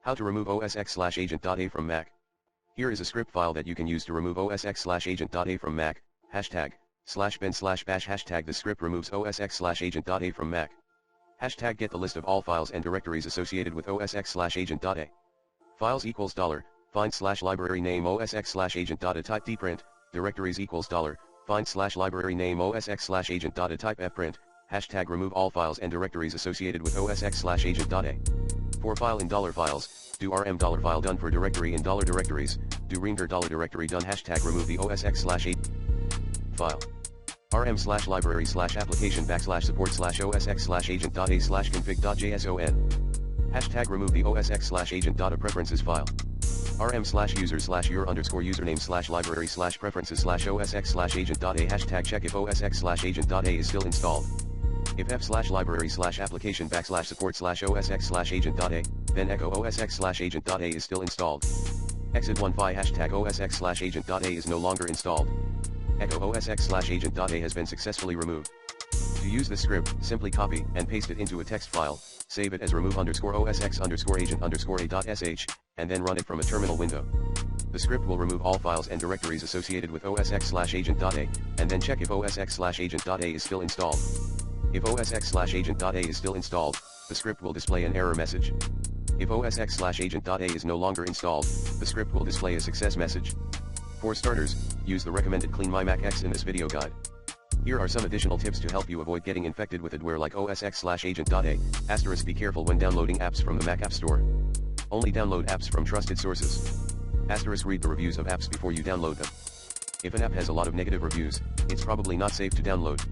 How to remove OSX/Agent.A from Mac. Here is a script file that you can use to remove OSX/Agent.A from Mac. #bin/bash #. The script removes OSX/Agent.A from Mac. #get the list of all files and directories associated with OSX/Agent.A. Files equals $find/library name OSX/Agent.A type dprint. Directories equals $find/library name OSX/Agent.A type fprint. #remove all files and directories associated with OSX/Agent.A. For file in $files, do $file done. For directory in $directories, do rmdir $directory done. #remove the OSX/Agent file. rm/library/application/OSX/Agent.A/config.json. #remove the OSX/Agent.A preferences file. rm/user/your_username/library/preferences/OSX/Agent.A. #check if OSX/Agent.A is still installed. If f/library/application/support/OSX/Agent.A, then echo OSX/Agent.A is still installed. Exit 1fi #OSX/Agent.A is no longer installed. Echo OSX/Agent.A has been successfully removed. To use the script, simply copy and paste it into a text file, save it as remove_OSX_Agent_A.sh, and then run it from a terminal window. The script will remove all files and directories associated with OSX/Agent.A, and then check if OSX/Agent.A is still installed. If OSX/Agent.A is still installed, the script will display an error message. If OSX/Agent.A is no longer installed, the script will display a success message. For starters, use the recommended Clean My Mac X in this video guide. Here are some additional tips to help you avoid getting infected with adware like OSX/Agent.A. *Be careful when downloading apps from the Mac App Store. Only download apps from trusted sources. *, read the reviews of apps before you download them. If an app has a lot of negative reviews, it's probably not safe to download.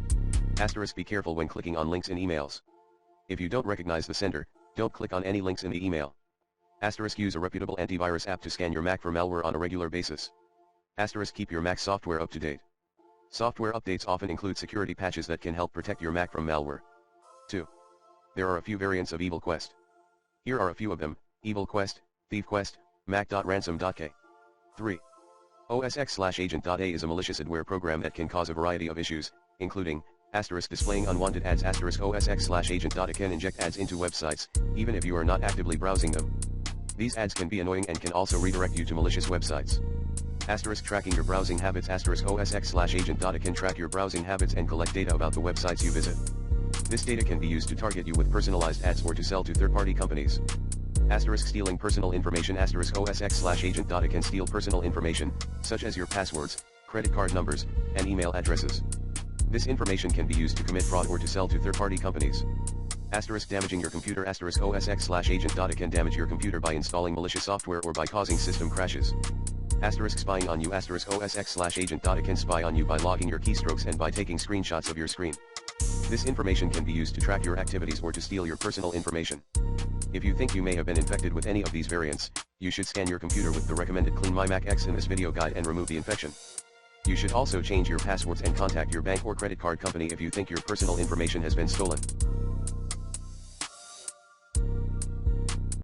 *, be careful when clicking on links in emails. If you don't recognize the sender, don't click on any links in the email. *, use a reputable antivirus app to scan your Mac for malware on a regular basis. *, keep your Mac software up to date. Software updates often include security patches that can help protect your Mac from malware. 2. There are a few variants of EvilQuest. Here are a few of them: EvilQuest, ThiefQuest, Mac.ransom.k. 3. OSX/Agent.A is a malicious adware program that can cause a variety of issues, including displaying unwanted ads. OSX/Agent.A can inject ads into websites, even if you are not actively browsing them. These ads can be annoying and can also redirect you to malicious websites. Tracking your browsing habits. OSX/Agent.A can track your browsing habits and collect data about the websites you visit. This data can be used to target you with personalized ads or to sell to third-party companies. Stealing personal information. OSX/Agent.A can steal personal information, such as your passwords, credit card numbers, and email addresses. This information can be used to commit fraud or to sell to third-party companies. Damaging your computer. OSX/Agent.A can damage your computer by installing malicious software or by causing system crashes. Spying on you. OSX/Agent.A can spy on you by logging your keystrokes and by taking screenshots of your screen. This information can be used to track your activities or to steal your personal information. If you think you may have been infected with any of these variants, you should scan your computer with the recommended Clean My Mac X in this video guide and remove the infection. You should also change your passwords and contact your bank or credit card company if you think your personal information has been stolen.